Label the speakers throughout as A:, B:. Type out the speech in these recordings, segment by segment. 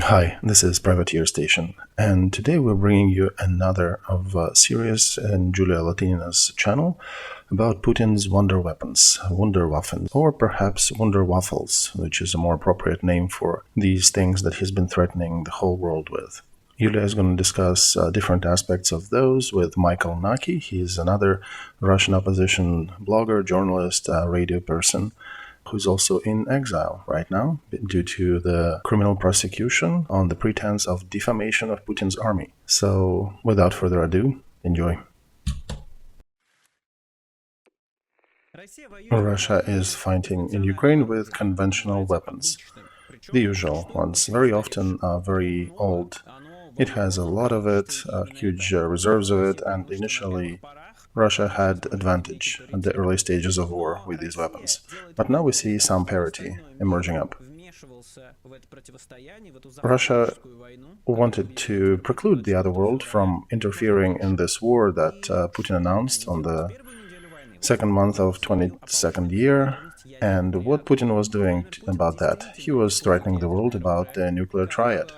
A: Hi, this is PrivateerStation, and today we're bringing you another of a series in Yulia Latynina's channel about Putin's wonder weapons, Wunderwaffen, or perhaps Wunderwaffles, which is a more appropriate name for these things that he's been threatening the whole world with. Yulia is going to discuss different aspects of those with Michael Nacke. He's another Russian opposition blogger, journalist, radio person, who's also in exile right now due to the criminal prosecution on the pretense of defamation of Putin's army. So, without further ado, enjoy. Russia is fighting in Ukraine with conventional weapons. The usual ones, very often very old. It has a lot of it, huge reserves of it, and initially Russia had advantage at the early stages of war with these weapons. But now we see some parity emerging up. Russia wanted to preclude the other world from interfering in this war that Putin announced on the second month of 22nd year. And what Putin was doing about that? He was threatening the world about the nuclear triad.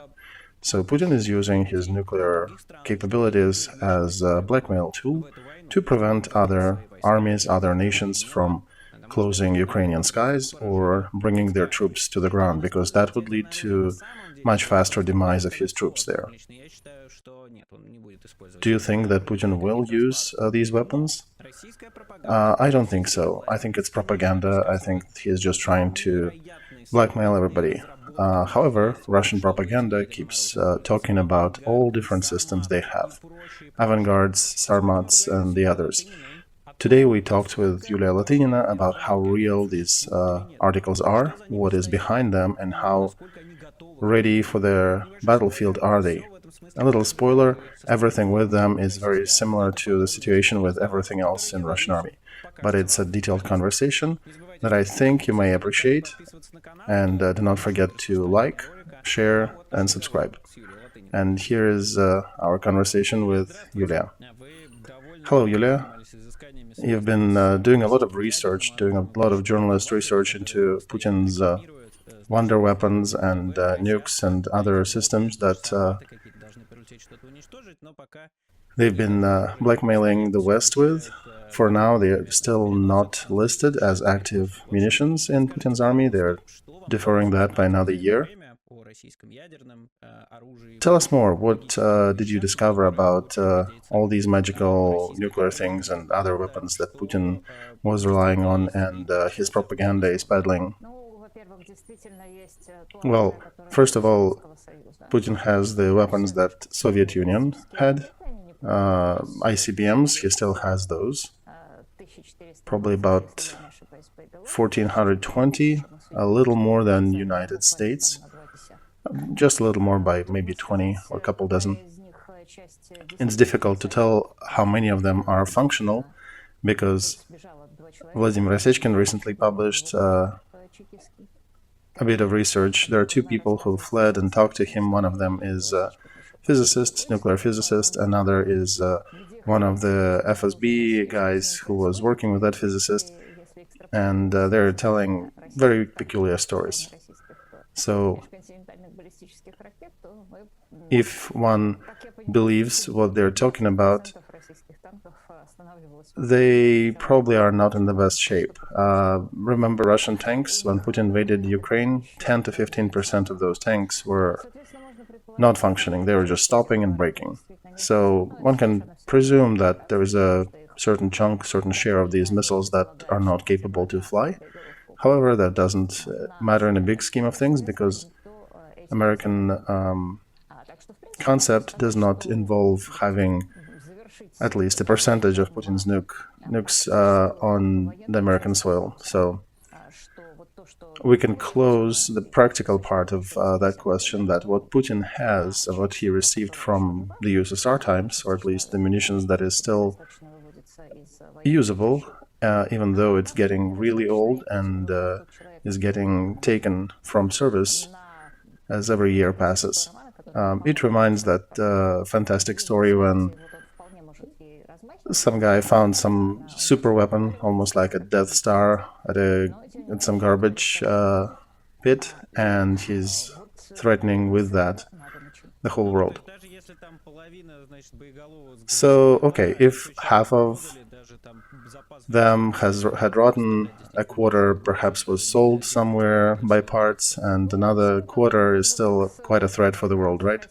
A: So Putin is using his nuclear capabilities as a blackmail tool to prevent other armies, other nations from closing Ukrainian skies or bringing their troops to the ground, because that would lead to much faster demise of his troops there. Do you think that Putin will use these weapons? I don't think so. I think it's propaganda. I think he's just trying to blackmail everybody. However, Russian propaganda keeps talking about all different systems they have, avant-gardes, Sarmats, and the others. Today we talked with Yulia Latynina about how real these articles are, what is behind them, and how ready for their battlefield are they. A little spoiler, everything with them is very similar to the situation with everything else in Russian army. But it's a detailed conversation that I think you may appreciate. And do not forget to like, share, and subscribe. And here is our conversation with Yulia. Hello, Yulia. You've been doing a lot of research, doing a lot of journalist research into Putin's wonder weapons and nukes and other systems that they've been blackmailing the West with. For now, they are still not listed as active munitions in Putin's army. They're deferring that by another year. Tell us more. What did you discover about all these magical nuclear things and other weapons that Putin was relying on and his propaganda is peddling? Well, first of all, Putin has the weapons that Soviet Union had. ICBMs, he still has those. Probably about 1,420, a little more than United States. Just a little more by maybe 20 or a couple dozen. It's difficult to tell how many of them are functional because Vladimir Osechkin recently published a bit of research. There are two people who fled and talked to him. One of them is a physicist, nuclear physicist. Another is one of the FSB guys who was working with that physicist. And they're telling very peculiar stories. So, if one believes what they're talking about, they probably are not in the best shape. Remember Russian tanks? When Putin invaded Ukraine, 10 to 15% of those tanks were not functioning. They were just stopping and breaking. So one can presume that there is a certain chunk, certain share of these missiles that are not capable to fly. However, that doesn't matter in a big scheme of things because American concept does not involve having at least a percentage of Putin's nukes on the American soil. So we can close the practical part of that question, that what Putin has and what he received from the USSR times, or at least the munitions that is still usable, even though it's getting really old and is getting taken from service as every year passes. It reminds that fantastic story when some guy found some super weapon, almost like a Death Star, at some garbage pit, and he's threatening with that the whole world. So, okay, if half of them had rotten, a quarter perhaps was sold somewhere by parts, and another quarter is still quite a threat for the world, right?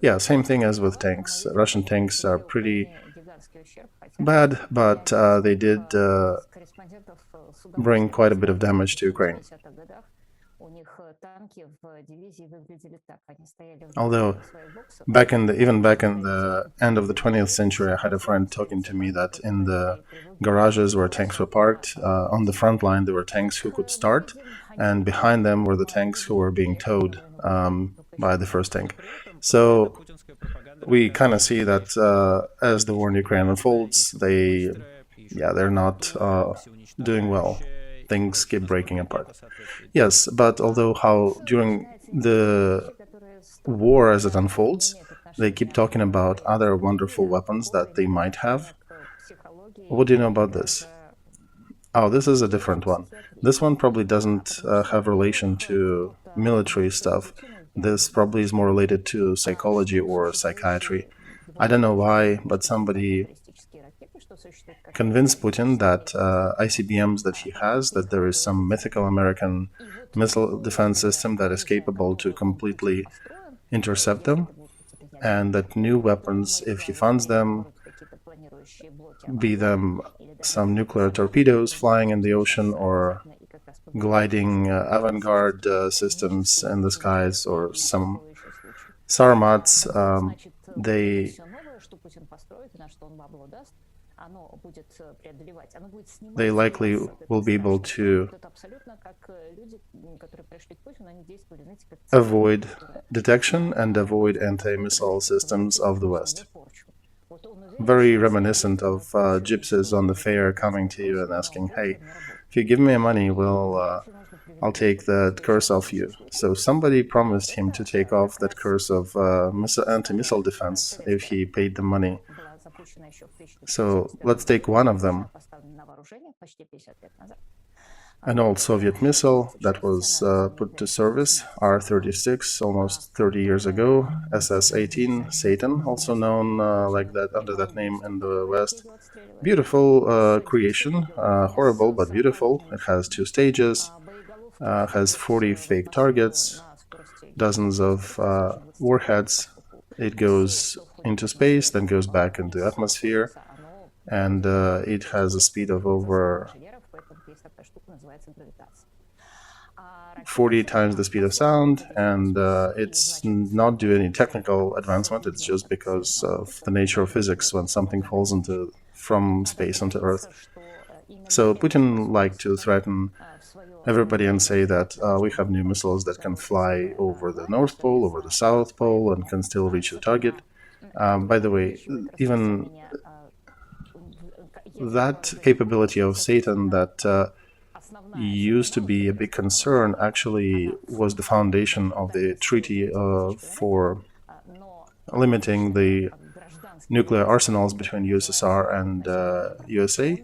A: Yeah, same thing as with tanks. Russian tanks are pretty bad, but they did bring quite a bit of damage to Ukraine. Although, even back in the end of the 20th century, I had a friend talking to me that in the garages where tanks were parked, on the front line there were tanks who could start, and behind them were the tanks who were being towed by the first tank. So we kind of see that as the war in Ukraine unfolds, they're not doing well. Things keep breaking apart. Yes, but although during the war as it unfolds, they keep talking about other wonderful weapons that they might have. What do you know about this? Oh, this is a different one. This one probably doesn't have relation to military stuff. This probably is more related to psychology or psychiatry. I don't know why, but somebody convinced Putin that ICBMs that he has, that there is some mythical American missile defense system that is capable to completely intercept them, and that new weapons, if he funds them, be them some nuclear torpedoes flying in the ocean or gliding avant-garde systems in the skies or some Sarmats, they likely will be able to avoid detection and avoid anti-missile systems of the West. Very reminiscent of gypsies on the fair coming to you and asking, hey, if you give me money, I'll take that curse off you. So somebody promised him to take off that curse of anti-missile defense if he paid the money. So let's take one of them. An old Soviet missile that was put to service, R-36, almost 30 years ago, SS-18 Satan, also known like that under that name in the West. Beautiful creation, horrible but beautiful. It has 2 stages, has 40 fake targets, dozens of warheads. It goes into space, then goes back into the atmosphere, and it has a speed of over 40 times the speed of sound, and it's not due to any technical advancement. It's just because of the nature of physics when something falls from space onto Earth. So Putin liked to threaten everybody and say that we have new missiles that can fly over the North Pole, over the South Pole, and can still reach the target. By the way, even that capability of Satan that used to be a big concern actually was the foundation of the treaty for limiting the nuclear arsenals between USSR and USA.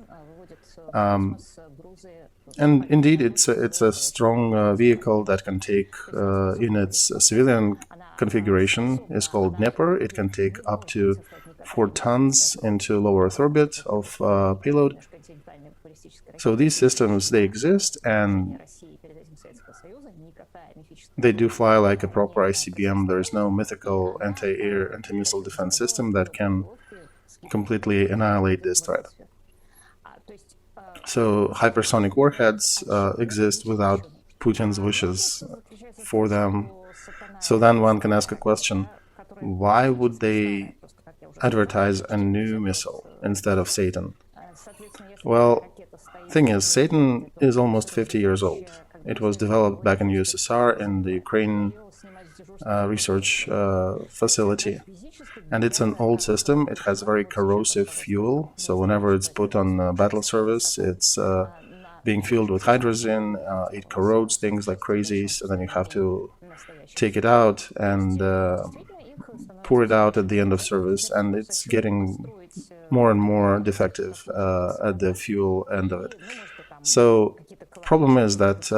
A: And indeed, it's a strong vehicle that can take, in its civilian configuration, is called Dnieper. It can take up to 4 tons into low Earth orbit of payload. So these systems, they exist, and they do fly like a proper ICBM. There is no mythical anti-air, anti-missile defense system that can completely annihilate this threat. So hypersonic warheads exist without Putin's wishes for them. So then one can ask a question, why would they advertise a new missile instead of Satan? Well, thing is, Satan is almost 50 years old. It was developed back in USSR in the Ukraine research facility. And it's an old system. It has very corrosive fuel. So whenever it's put on battle service, it's being fueled with hydrogen. It corrodes things like crazy. So then you have to take it out and pour it out at the end of service. And it's getting more and more defective at the fuel end of it. So problem is that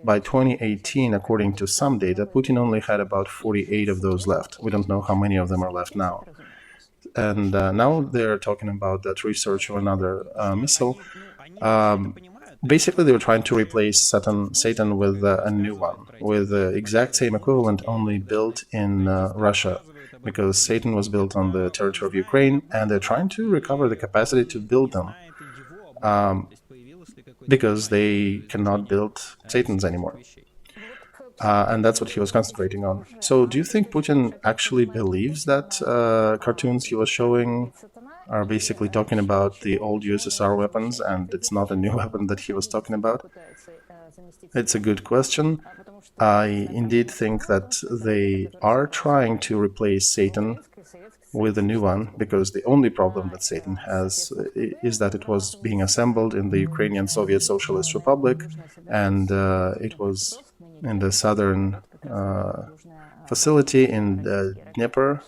A: by 2018, according to some data, Putin only had about 48 of those left. We don't know how many of them are left now. And now they're talking about that research of another missile. Basically, they were trying to replace Satan with a new one, with the exact same equivalent, only built in Russia, because Satan was built on the territory of Ukraine, and they're trying to recover the capacity to build them, because they cannot build Satans anymore. And that's what he was concentrating on. So do you think Putin actually believes that cartoons he was showing are basically talking about the old USSR weapons and it's not a new weapon that he was talking about? It's a good question. I indeed think that they are trying to replace Satan with a new one, because the only problem that Satan has is that it was being assembled in the Ukrainian Soviet Socialist Republic, and it was in the southern facility in Dnieper,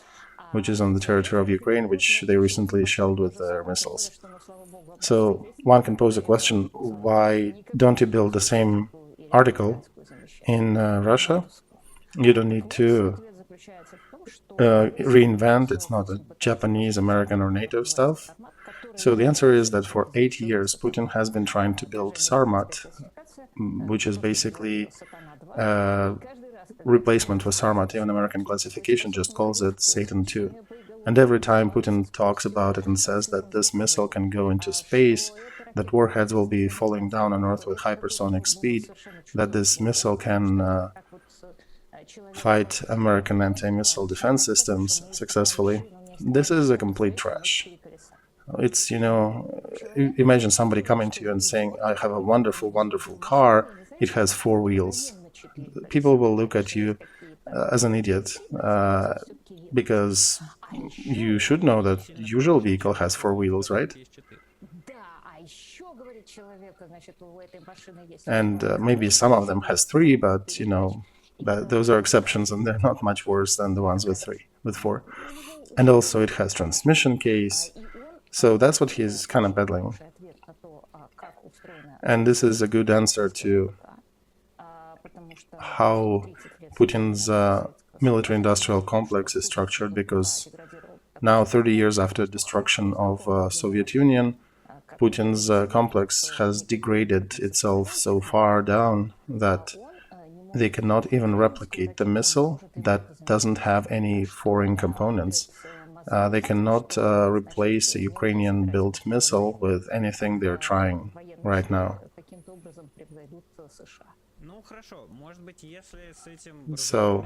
A: which is on the territory of Ukraine, which they recently shelled with their missiles. So one can pose a question, why don't you build the same article in Russia? You don't need to reinvent. It's not a Japanese, American, or NATO stuff. So the answer is that for 8 years, Putin has been trying to build Sarmat, which is basically a replacement for Sarmat. Even American classification just calls it Satan II. And every time Putin talks about it and says that this missile can go into space, that warheads will be falling down on Earth with hypersonic speed, that this missile can fight American anti-missile defense systems successfully. This is a complete trash. It's, imagine somebody coming to you and saying, I have a wonderful, wonderful car, it has 4 wheels. People will look at you as an idiot, because you should know that usual vehicle has 4 wheels, right? And maybe some of them has 3, but those are exceptions, and they're not much worse than the ones with 4. And also it has transmission case. So that's what he's kind of peddling. And this is a good answer to how Putin's military-industrial complex is structured, because now, 30 years after destruction of Soviet Union, Putin's complex has degraded itself so far down that they cannot even replicate the missile that doesn't have any foreign components. They cannot replace a Ukrainian-built missile with anything they're trying right now. So,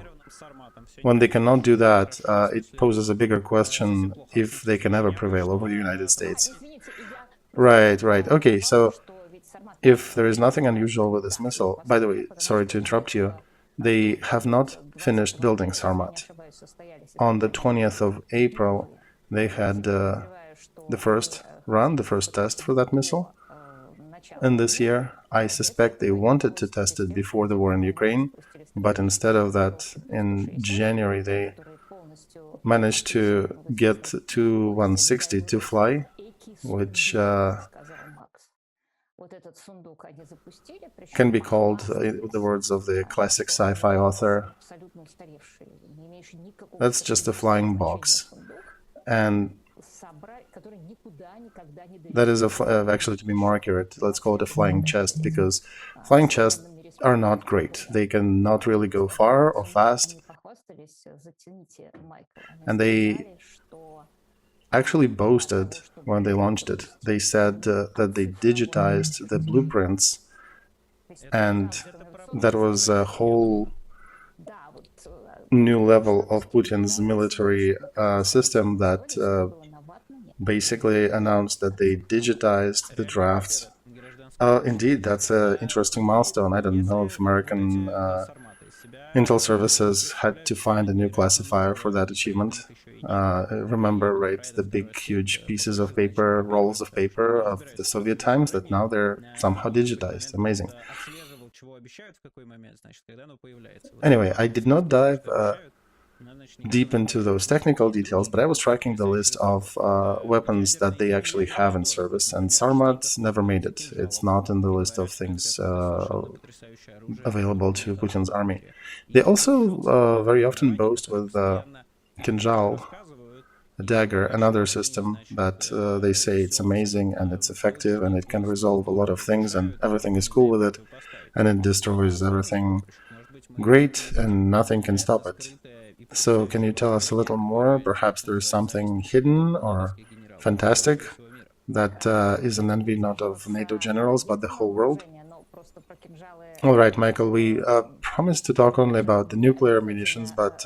A: when they cannot do that, it poses a bigger question if they can ever prevail over the United States. Right. Okay, so if there is nothing unusual with this missile, by the way, sorry to interrupt you, they have not finished building Sarmat. On the 20th of April, they had the first run, the first test for that missile. And this year, I suspect they wanted to test it before the war in Ukraine, but instead of that, in January, they managed to get Tu-160 to fly, which can be called, with the words of the classic sci-fi author, that's just a flying box. And that is, actually, to be more accurate, let's call it a flying chest, because flying chests are not great. They cannot really go far or fast. And they actually boasted when they launched it. They said that they digitized the blueprints, and that was a whole new level of Putin's military system that basically announced that they digitized the drafts. Indeed, that's an interesting milestone. I don't know if American Intel services had to find a new classifier for that achievement. Remember, right, the big, huge pieces of paper, rolls of paper of the Soviet times that now they're somehow digitized. Amazing. Anyway, I did not dive deep into those technical details, but I was tracking the list of weapons that they actually have in service, and Sarmat never made it. It's not in the list of things available to Putin's army. They also very often boast with Kinjal, a dagger, another system that they say it's amazing and it's effective and it can resolve a lot of things and everything is cool with it and it destroys everything great and nothing can stop it. So can you tell us a little more? Perhaps there's something hidden or fantastic that is an envy not of NATO generals but the whole world? All right, Michael, we promised to talk only about the nuclear munitions, but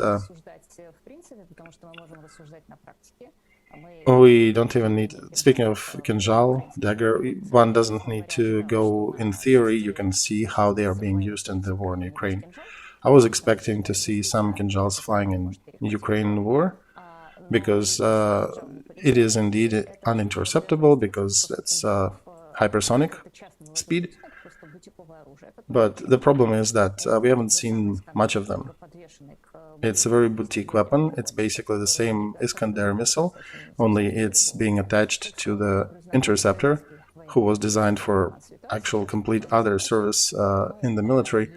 A: we don't even need, speaking of Kinjal, dagger, one doesn't need to go in theory. You can see how they are being used in the war in Ukraine. I was expecting to see some Kinjals flying in Ukraine war because it is indeed uninterceptable because it's hypersonic speed. But the problem is that we haven't seen much of them. It's a very boutique weapon. It's basically the same Iskander missile, only it's being attached to the interceptor, who was designed for actual complete other service in the military.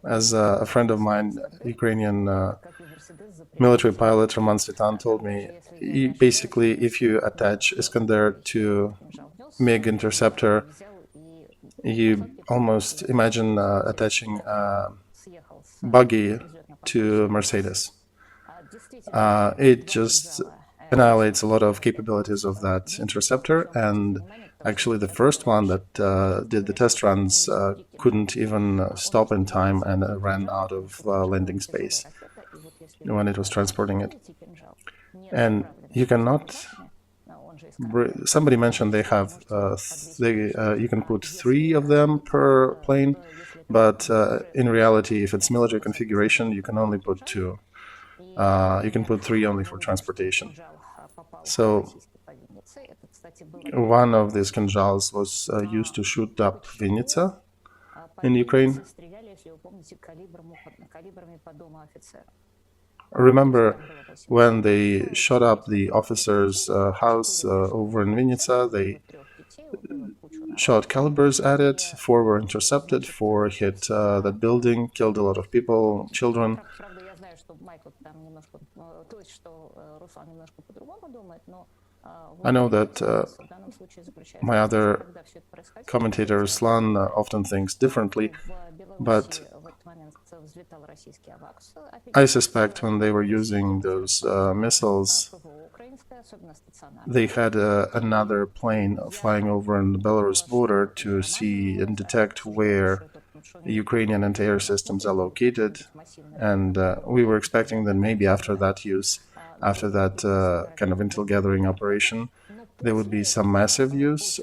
A: As a friend of mine, Ukrainian military pilot Roman Svitan told me, basically if you attach Iskander to MiG interceptor, you almost imagine attaching a buggy to Mercedes. It just annihilates a lot of capabilities of that interceptor, and actually the first one that did the test runs couldn't even stop in time and ran out of landing space when it was transporting it. And you cannot... Somebody mentioned they have you can put 3 of them per plane, but in reality, if it's military configuration, you can only put 2. You can put 3 only for transportation. So one of these Kinjals was used to shoot up Vinnytsia in Ukraine. Remember when they shot up the officer's house over in Vinnytsia, they shot calibers at it, 4 were intercepted, 4 hit that building, killed a lot of people, children. I know that my other commentator, Slan, often thinks differently, but I suspect when they were using those missiles, they had another plane flying over on the Belarus border to see and detect where Ukrainian anti-air systems are located, and we were expecting that maybe after that use, after that kind of intel gathering operation, there would be some massive use,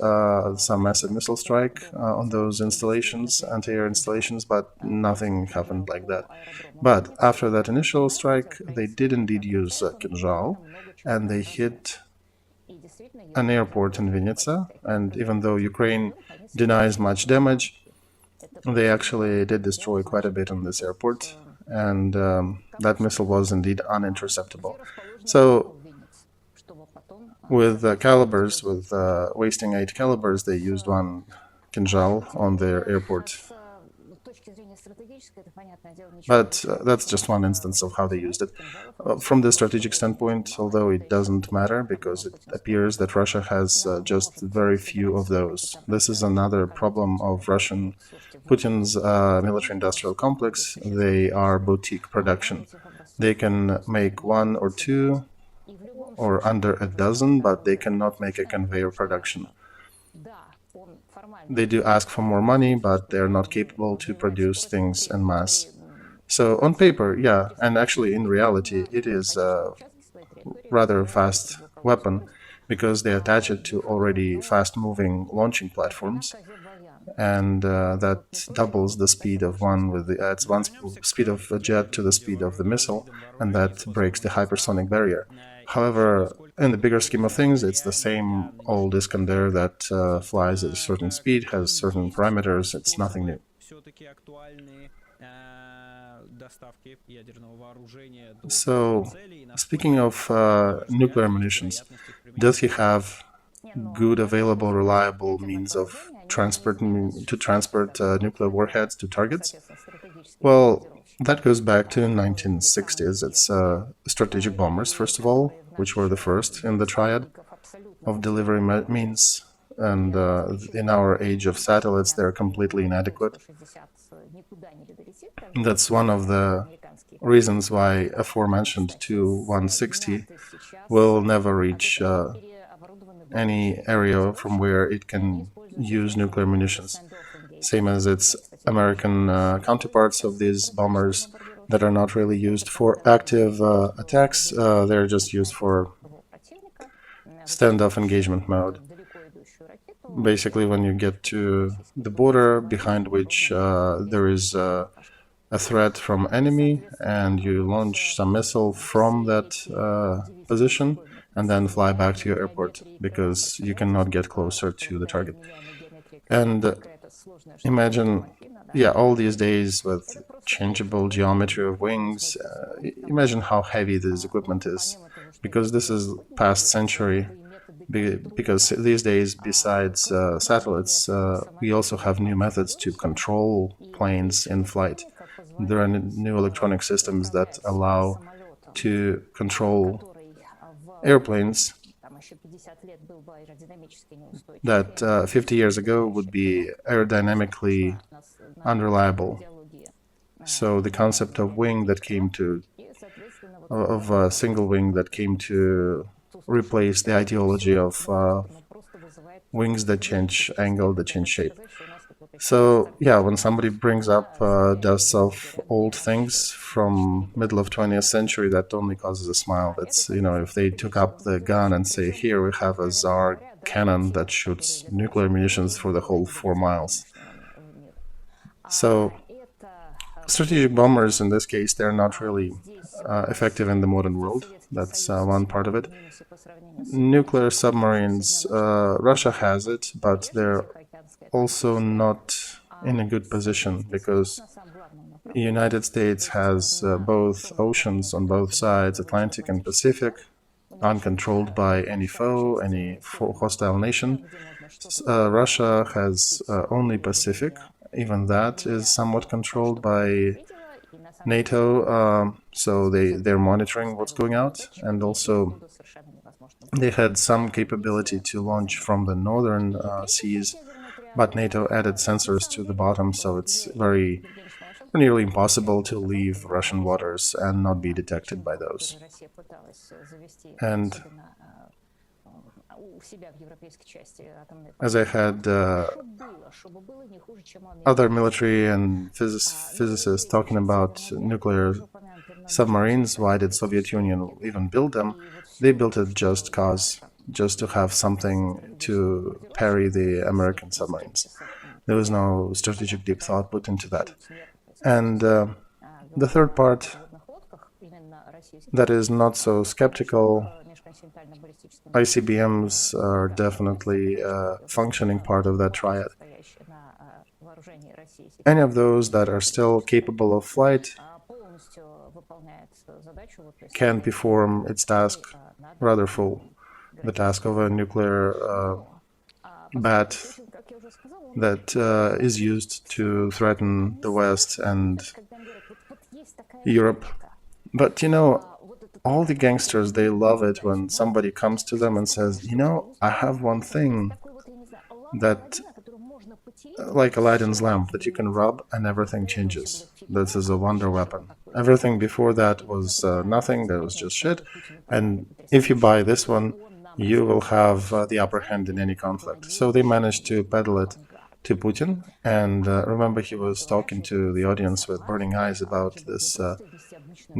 A: some massive missile strike on those installations, anti-air installations, but nothing happened like that. But after that initial strike, they did indeed use Kinjal, and they hit an airport in Vinnytsia, and even though Ukraine denies much damage, they actually did destroy quite a bit on this airport, and that missile was indeed uninterceptable. So with calibers, with wasting 8 calibers, they used 1 Kinjal on their airport. But that's just one instance of how they used it. From the strategic standpoint, although it doesn't matter, because it appears that Russia has just very few of those. This is another problem of Putin's military-industrial complex. They are boutique production. They can make 1 or 2 or under a dozen, but they cannot make a conveyor production. They do ask for more money, but they're not capable to produce things en masse. So on paper, yeah, and actually in reality, it is a rather fast weapon because they attach it to already fast-moving launching platforms, and that doubles the speed of adds one speed of a jet to the speed of the missile, and that breaks the hypersonic barrier. However, in the bigger scheme of things, it's the same old Iskander that flies at a certain speed, has certain parameters, it's nothing new. So, speaking of nuclear munitions, does he have good, available, reliable means of transport nuclear warheads to targets? Well, that goes back to 1960s. It's strategic bombers, first of all, which were the first in the triad of delivery means. And in our age of satellites, they're completely inadequate. That's one of the reasons why aforementioned Tu-160 will never reach any area from where it can use nuclear munitions. Same as its American counterparts of these bombers that are not really used for active attacks, they're just used for standoff engagement mode. Basically, when you get to the border behind which there is a threat from enemy, and you launch some missile from that position and then fly back to your airport because you cannot get closer to the target. And imagine, yeah, all these days with changeable geometry of wings, imagine how heavy this equipment is, because this is past century. Because these days, besides satellites, we also have new methods to control planes in flight. There are new electronic systems that allow to control airplanes that 50 years ago would be aerodynamically unreliable. So the concept of wing that came to, of a single wing that came to replace the ideology of wings that change angle, that change shape. So yeah, when somebody brings up dust of old things from middle of 20th century, that only causes a smile. That's, you know, if they took up the gun and say, here we have a Tsar cannon that shoots nuclear munitions for the whole 4 miles. So strategic bombers, in this case, they're not really effective in the modern world. That's one part of it. Nuclear submarines, Russia has it, but they're also not in a good position because the United States has both oceans on both sides, Atlantic and Pacific, uncontrolled by any foe, any hostile nation. Russia has only Pacific. Even that is somewhat controlled by NATO, so they're monitoring what's going out, and also they had some capability to launch from the northern seas, but NATO added sensors to the bottom, so it's nearly impossible to leave Russian waters and not be detected by those. And as I had other military and physicists talking about nuclear submarines, why did Soviet Union even build them? They built it just to have something to parry the American submarines. There was no strategic deep thought put into that. And the third part that is not so skeptical, ICBMs are definitely a functioning part of that triad. Any of those that are still capable of flight can perform its task rather full. The task of a nuclear bat that is used to threaten the West and Europe. But, you know, all the gangsters, they love it when somebody comes to them and says, you know, I have one thing that, like Aladdin's lamp, that you can rub and everything changes. This is a wonder weapon. Everything before that was nothing, that was just shit. And if you buy this one, you will have the upper hand in any conflict. So they managed to peddle it to Putin. And remember, he was talking to the audience with burning eyes about this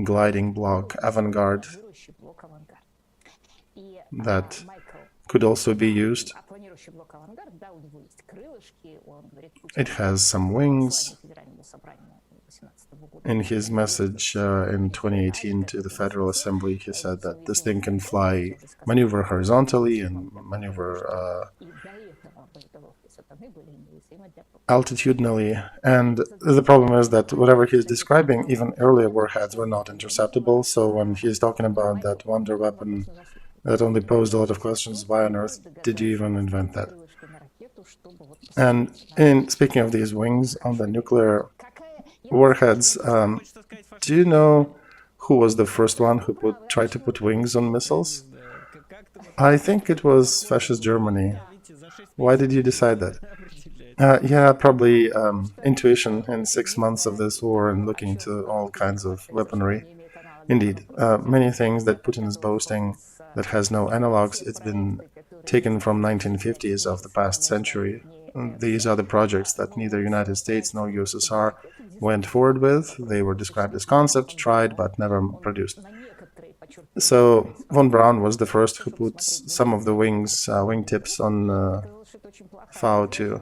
A: gliding block avant-garde that could also be used. It has some wings. In his message in 2018 to the Federal Assembly, he said that this thing can maneuver horizontally and maneuver altitudinally, and the problem is that whatever he's describing, even earlier warheads were not interceptable. So when he's talking about that wonder weapon that only posed a lot of questions, why on earth did you even invent that? And in speaking of these wings on the nuclear warheads, do you know who was the first one who tried to put wings on missiles? I think it was fascist Germany. Why did you decide that? Yeah, probably intuition in 6 months of this war and looking into all kinds of weaponry. Indeed, many things that Putin is boasting that has no analogs, it's been taken from 1950s of the past century. These are the projects that neither United States nor USSR went forward with. They were described as concept, tried, but never produced. So von Braun was the first who put some of the wingtips on Pfau-2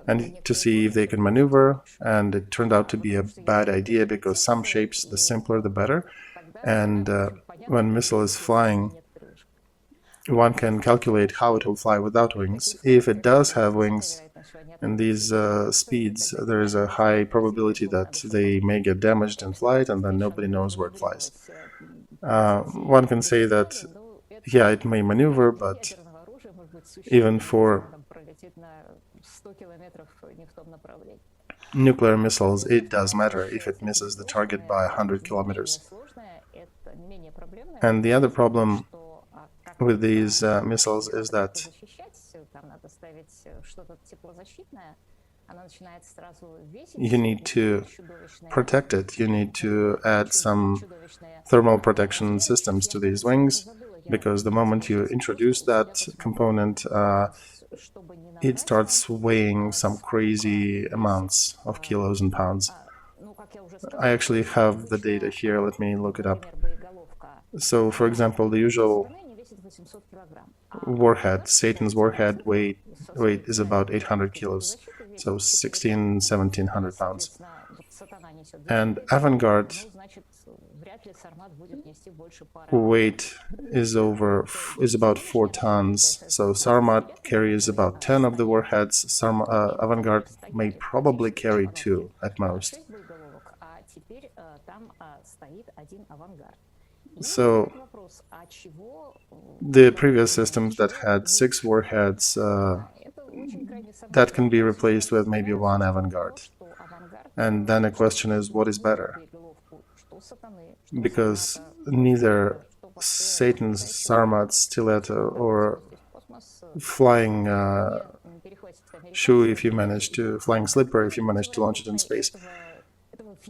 A: and to see if they can maneuver, and it turned out to be a bad idea because some shapes, the simpler the better, and when missile is flying, one can calculate how it will fly without wings. If it does have wings in these speeds, there is a high probability that they may get damaged in flight and then nobody knows where it flies. One can say that, yeah, it may maneuver, but even for nuclear missiles, it does matter if it misses the target by 100 kilometers. And the other problem with these missiles is that you need to protect it. You need to add some thermal protection systems to these wings, because the moment you introduce that component, it starts weighing some crazy amounts of kilos and pounds. I actually have the data here. Let me look it up. So, for example, the usual warhead, Satan's warhead weight is about 800 kilos, so 1700 pounds. And Avangard weight is about 4 tons. So Sarmat carries about 10 of the warheads. Avangard may probably carry 2 at most. So the previous systems that had 6 warheads, that can be replaced with maybe 1 Avangard. And then the question is, what is better? Because neither Satan's, Sarmat's, Stiletto, or flying flying slipper if you manage to launch it in space,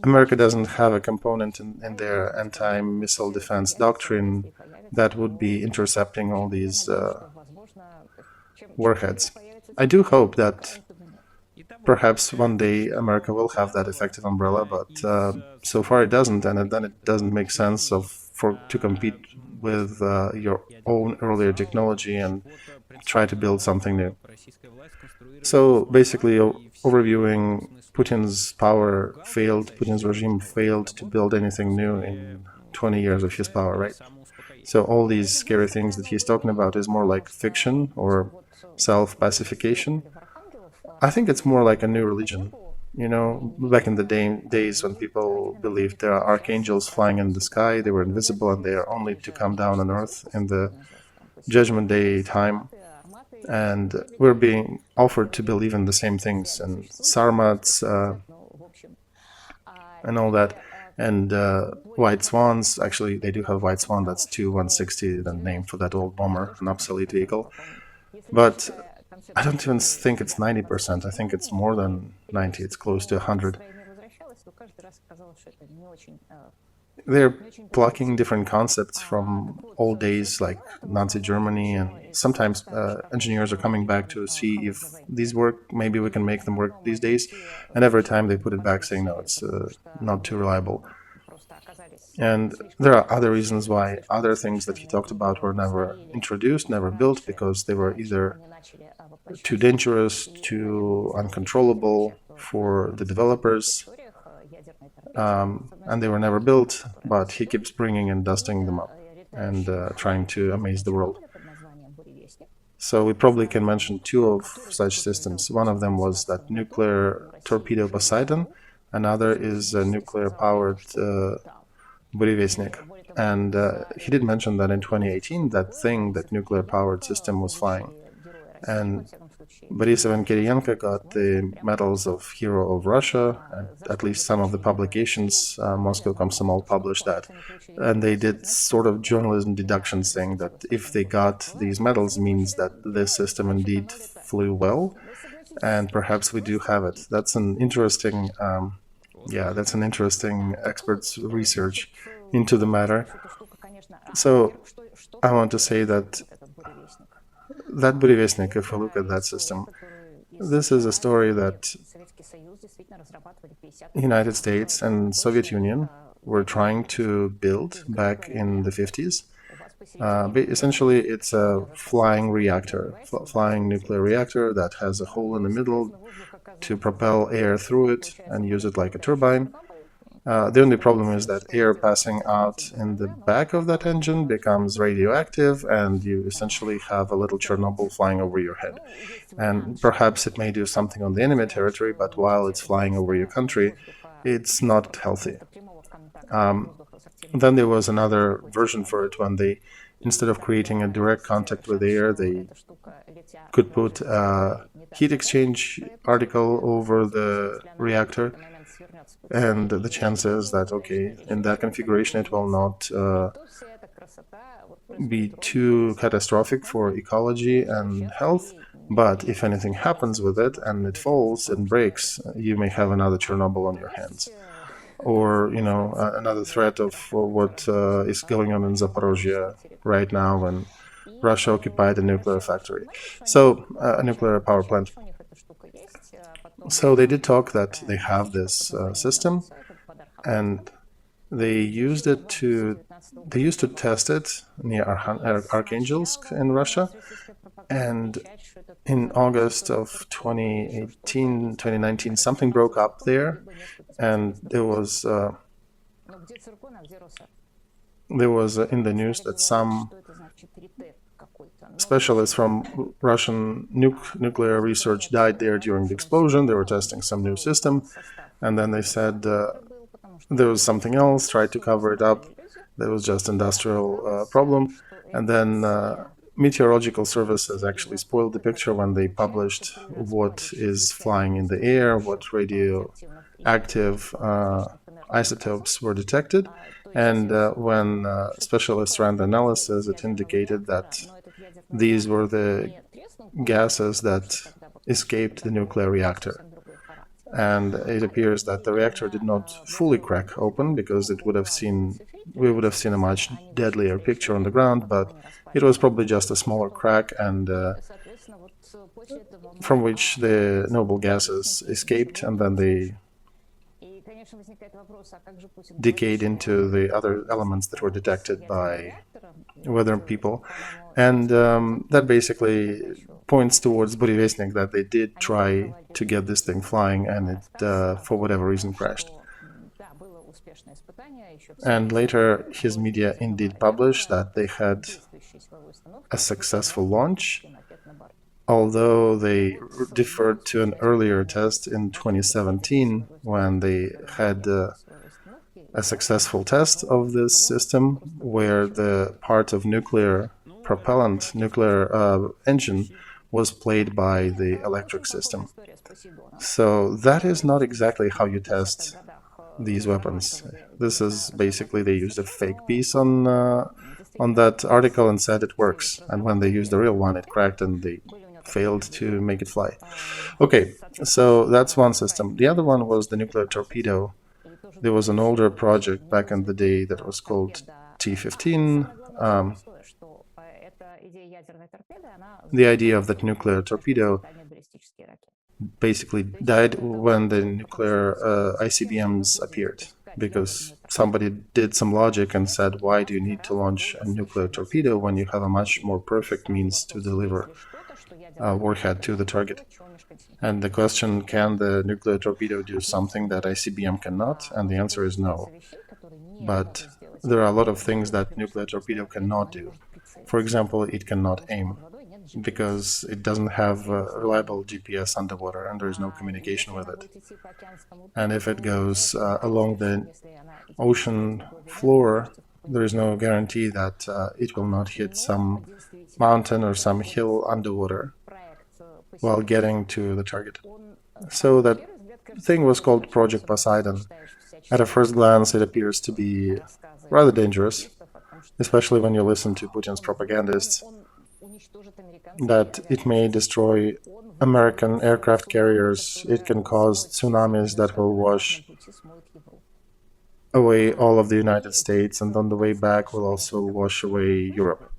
A: America doesn't have a component in their anti-missile defense doctrine that would be intercepting all these warheads. I do hope that perhaps one day America will have that effective umbrella, but so far it doesn't, and then it doesn't make sense to compete with your own earlier technology and try to build something new. So basically, overviewing, Putin's Putin's regime failed to build anything new in 20 years of his power, right? So all these scary things that he's talking about is more like fiction or self-pacification. I think it's more like a new religion. You know, back in the days when people believed there are archangels flying in the sky, they were invisible and they are only to come down on earth in the Judgment Day time. And we're being offered to believe in the same things, and Sarmats and all that, and White Swans. Actually, they do have White Swan, that's Tu-160, the name for that old bomber, an obsolete vehicle. But I don't even think it's 90%. I think it's more than 90. It's close to 100. They're plucking different concepts from old days like Nazi Germany, and sometimes engineers are coming back to see if these work, maybe we can make them work these days, and every time they put it back saying no, it's not too reliable. And there are other reasons why other things that he talked about were never introduced, never built, because they were either too dangerous, too uncontrollable for the developers, and they were never built, but he keeps bringing and dusting them up and trying to amaze the world. So we probably can mention two of such systems. One of them was that nuclear torpedo Poseidon, another is a nuclear-powered Burevestnik. And he did mention that in 2018, that nuclear-powered system was flying. And Borisov and Kiriyenko got the medals of Hero of Russia, and at least some of the publications, Moscow Komsomol published that. And they did sort of journalism deduction saying that if they got these medals means that this system indeed flew well, and perhaps we do have it. That's an interesting, that's an interesting expert's research into the matter. So I want to say that Burevestnik, if we look at that system, this is a story that United States and Soviet Union were trying to build back in the 50s. Essentially, it's a flying reactor, flying nuclear reactor that has a hole in the middle to propel air through it and use it like a turbine. The only problem is that air passing out in the back of that engine becomes radioactive, and you essentially have a little Chernobyl flying over your head. And perhaps it may do something on the enemy territory, but while it's flying over your country, it's not healthy. Then there was another version for it when they, instead of creating a direct contact with air, they could put a heat exchange article over the reactor. And the chances that, okay, in that configuration it will not be too catastrophic for ecology and health, but if anything happens with it and it falls and breaks, you may have another Chernobyl on your hands. Or, you know, another threat of what is going on in Zaporozhye right now when Russia occupied a nuclear factory. So, a nuclear power plant. So they did talk that they have this system, and they used to test it near Arkhangelsk in Russia, and in August of 2019, something broke up there, and there was in the news that some specialists from Russian nuclear research died there during the explosion. They were testing some new system, and then they said there was something else, tried to cover it up. There was just industrial problem. And then meteorological services actually spoiled the picture when they published what is flying in the air, what radioactive isotopes were detected. And when specialists ran the analysis, it indicated that these were the gases that escaped the nuclear reactor. And it appears that the reactor did not fully crack open, because we would have seen a much deadlier picture on the ground, but it was probably just a smaller crack, and from which the noble gases escaped, and then they decayed into the other elements that were detected by weather people. And that basically points towards Burevestnik, that they did try to get this thing flying, and it, for whatever reason, crashed. And later, his media indeed published that they had a successful launch, although they deferred to an earlier test in 2017, when they had a successful test of this system, where the part of nuclear propellant, nuclear engine, was played by the electric system. So that is not exactly how you test these weapons. This is basically, they used a fake piece on that article and said it works. And when they used the real one, it cracked and they failed to make it fly. Okay, so that's one system. The other one was the nuclear torpedo. There was an older project back in the day that was called T-15. The idea of that nuclear torpedo basically died when the nuclear ICBMs appeared, because somebody did some logic and said, why do you need to launch a nuclear torpedo when you have a much more perfect means to deliver warhead to the target? And the question, can the nuclear torpedo do something that ICBM cannot? And the answer is no. But there are a lot of things that nuclear torpedo cannot do. For example, it cannot aim. because it doesn't have reliable GPS underwater and there is no communication with it. And if it goes along the ocean floor, there is no guarantee that it will not hit some mountain or some hill underwater while getting to the target. So that thing was called Project Poseidon. At a first glance, it appears to be rather dangerous, especially when you listen to Putin's propagandists, that it may destroy American aircraft carriers, it can cause tsunamis that will wash away all of the United States, and on the way back will also wash away Europe.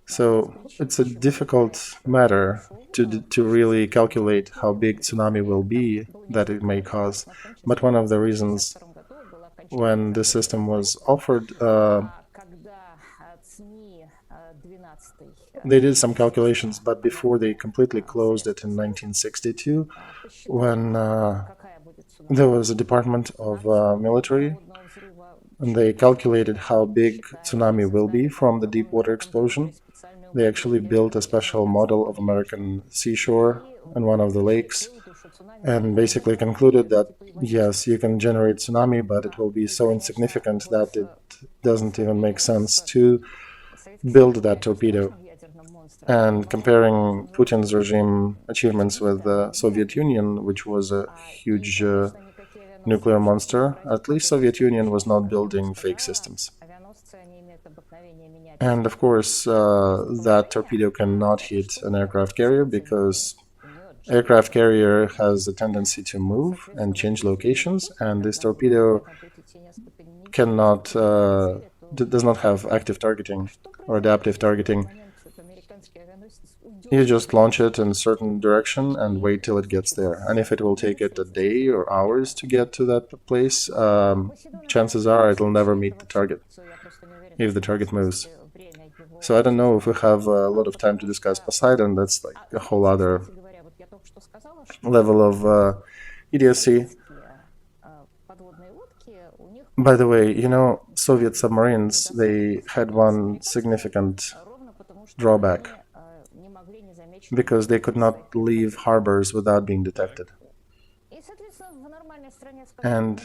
A: So it's a difficult matter to really calculate how big tsunami will be that it may cause. But one of the reasons when the system was offered, they did some calculations, but before they completely closed it in 1962, when there was a department of military, and they calculated how big tsunami will be from the deep water explosion. They actually built a special model of American seashore and one of the lakes, and basically concluded that, yes, you can generate tsunami, but it will be so insignificant that it doesn't even make sense to build that torpedo. And comparing Putin's regime achievements with the Soviet Union, which was a huge nuclear monster, at least Soviet Union was not building fake systems. And of course, that torpedo cannot hit an aircraft carrier because aircraft carrier has a tendency to move and change locations, and this torpedo cannot does not have active targeting or adaptive targeting. You just launch it in a certain direction and wait till it gets there. And if it will take it a day or hours to get to that place, chances are it will never meet the target if the target moves. So I don't know if we have a lot of time to discuss Poseidon. That's like a whole other level of idiocy. By the way, you know, Soviet submarines, they had one significant drawback, because they could not leave harbors without being detected. And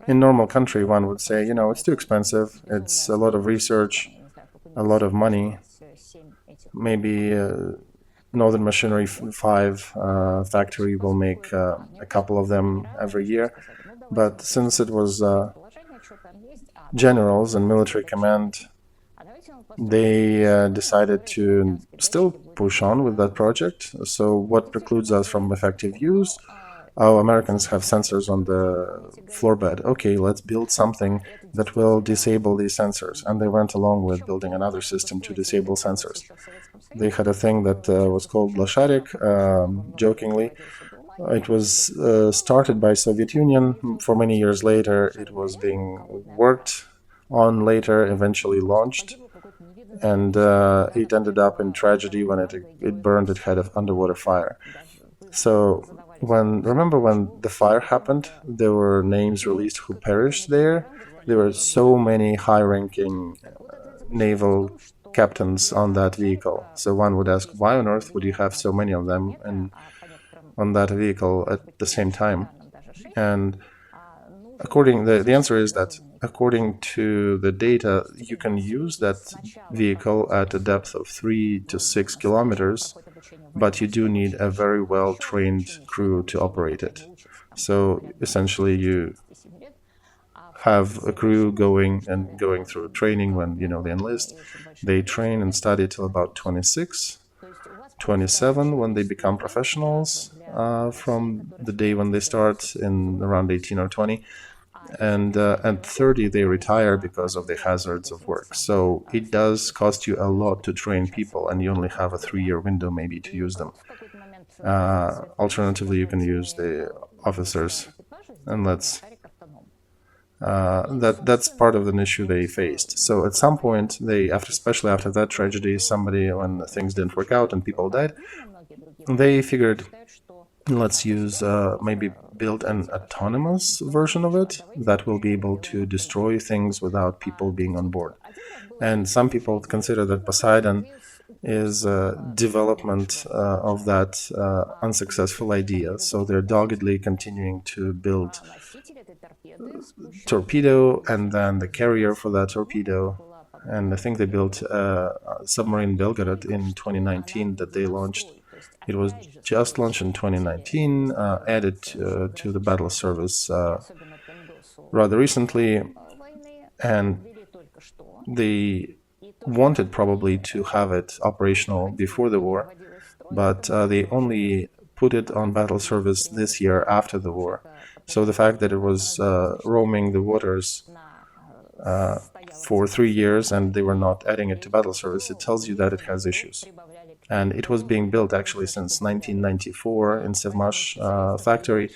A: in normal country, one would say, you know, it's too expensive, it's a lot of research, a lot of money, maybe Northern Machinery 5 factory will make a couple of them every year. But since it was generals and military command, they decided to still push on with that project. So what precludes us from effective use? Oh, Americans have sensors on the floorbed. Okay, let's build something that will disable these sensors. And they went along with building another system to disable sensors. They had a thing that was called Losharik, jokingly. It was started by Soviet Union. For many years later, it was being worked on later, eventually launched. And it ended up in tragedy when it burned. It had an underwater fire. So remember when the fire happened, there were names released who perished there. There were so many high-ranking naval captains on that vehicle. So one would ask, why on earth would you have so many of them on that vehicle at the same time? And the answer is that according to the data, you can use that vehicle at a depth of 3 to 6 kilometers, but you do need a very well-trained crew to operate it. So essentially you have a crew going through training when, you know, they enlist. They train and study till about 26, 27 when they become professionals, from the day when they start in around 18 or 20. And at 30 they retire because of the hazards of work. So it does cost you a lot to train people, and you only have a 3-year window maybe to use them. Alternatively, you can use the officers, and that's part of an issue they faced. So at some point, especially after that tragedy, when things didn't work out and people died, they figured, let's maybe build an autonomous version of it that will be able to destroy things without people being on board. And some people consider that Poseidon is development of that unsuccessful idea. So they're doggedly continuing to build torpedo and then the carrier for that torpedo. And I think they built a submarine Belgorod in 2019 that they launched. It was just launched in 2019, added to the battle service rather recently, and they wanted probably to have it operational before the war, but they only put it on battle service this year after the war. So the fact that it was roaming the waters for 3 years and they were not adding it to battle service, it tells you that it has issues. And it was being built actually since 1994 in Sevmash factory,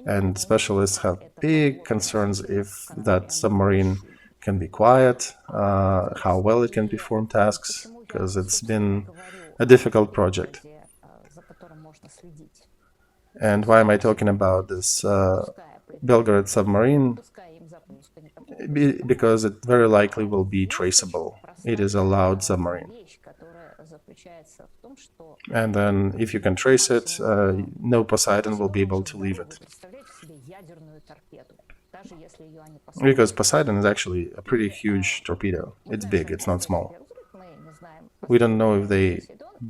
A: and specialists have big concerns if that submarine can be quiet, how well it can perform tasks, because it's been a difficult project. And why am I talking about this Belgorod submarine? Because it very likely will be traceable. It is a loud submarine. And then if you can trace it, no Poseidon will be able to leave it. Because Poseidon is actually a pretty huge torpedo. It's big, it's not small. We don't know if they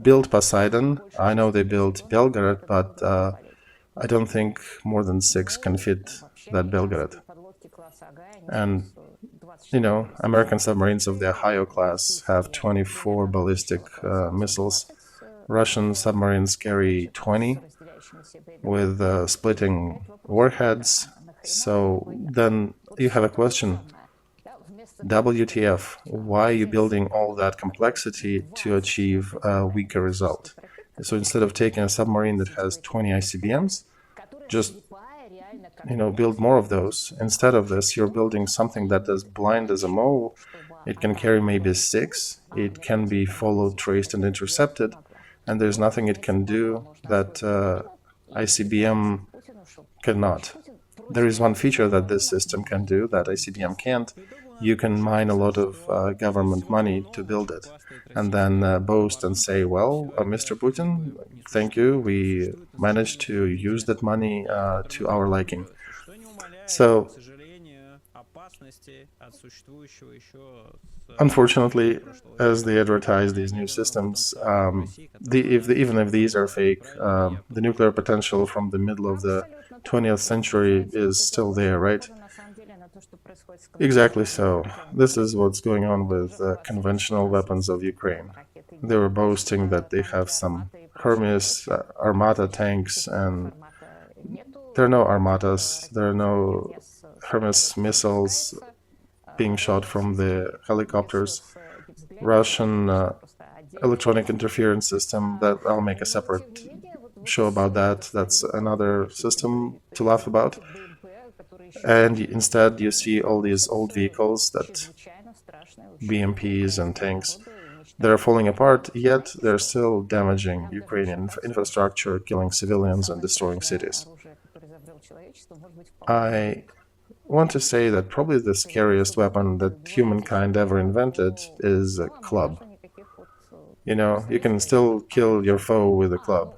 A: built Poseidon. I know they built Belgorod, but I don't think more than 6 can fit that Belgorod. And, you know, American submarines of the Ohio class have 24 ballistic missiles. Russian submarines carry 20 with splitting warheads. So then you have a question. WTF, why are you building all that complexity to achieve a weaker result? So instead of taking a submarine that has 20 ICBMs, just, you know, build more of those. Instead of this, you're building something that is blind as a mole. It can carry maybe 6. It can be followed, traced, and intercepted. And there's nothing it can do that ICBM cannot. There is one feature that this system can do that ICBM can't. You can mine a lot of government money to build it, and then boast and say, well, Mr. Putin, thank you, we managed to use that money to our liking. So, unfortunately, as they advertise these new systems, even if these are fake, the nuclear potential from the middle of the 20th century is still there, right? Exactly so. This is what's going on with conventional weapons of Ukraine. They were boasting that they have some Hermes Armata tanks, and there are no Armatas, there are no Hermes missiles being shot from the helicopters. Russian electronic interference system, that I'll make a separate show about that. That's another system to laugh about. And instead you see all these old vehicles, that BMPs and tanks, that are falling apart, yet they're still damaging Ukrainian infrastructure, killing civilians and destroying cities. I want to say that probably the scariest weapon that humankind ever invented is a club. You know, you can still kill your foe with a club.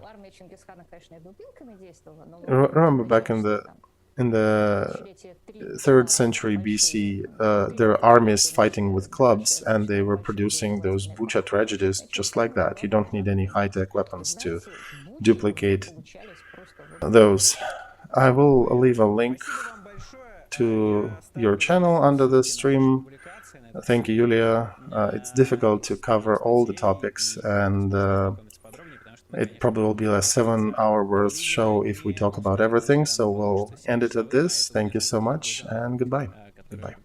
A: Remember back in the 3rd century BC, there were armies fighting with clubs, and they were producing those Bucha tragedies just like that. You don't need any high-tech weapons to duplicate those. I will leave a link to your channel under the stream. Thank you, Yulia. It's difficult to cover all the topics, and it probably will be a 7-hour worth show if we talk about everything, so we'll end it at this. Thank you so much, and goodbye. Goodbye.